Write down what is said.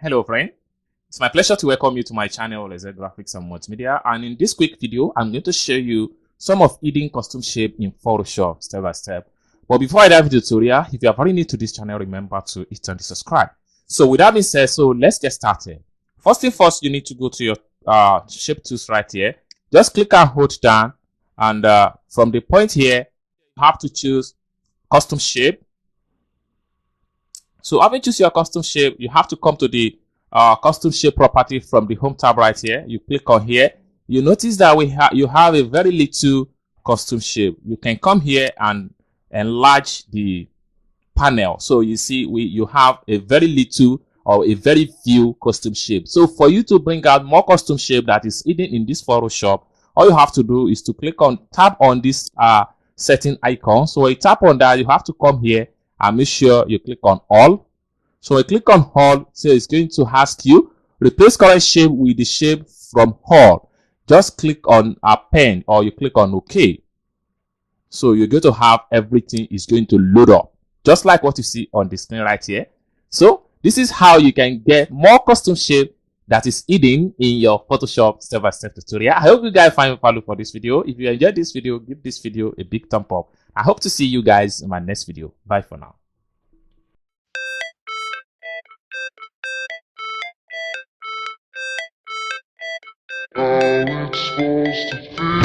Hello friend, it's my pleasure to welcome you to my channel LZ Graphics and Multimedia, and in this quick video I'm going to show you some of hidden custom shape in Photoshop step by step. But before I dive into the tutorial, if you are very new to this channel, remember to hit on the subscribe. So with that being said, let's get started. First thing first, you need to go to your shape tools right here. Just click and hold down, and from the point here you have to choose custom shape. So having choose your custom shape, you have to come to the custom shape property from the home tab right here. You click on here. You notice that you have a very little custom shape. You can come here and enlarge the panel. So you see you have a very little or a very few custom shape. So for you to bring out more custom shape that is hidden in this Photoshop, all you have to do is to tap on this setting icon. So when you tap on that, you have to come here and make sure you click on all. So I click on all, so it's going to ask you replace current shape with the shape from all. Just click on append or you click on OK. So you're going to have everything is going to load up, just like what you see on the screen right here. So this is how you can get more custom shape that is hidden in your Photoshop step-by-step tutorial. I hope you guys find value for this video. If you enjoyed this video, give this video a big thumb up. I hope to see you guys in my next video. Bye for now. How it's supposed to feel.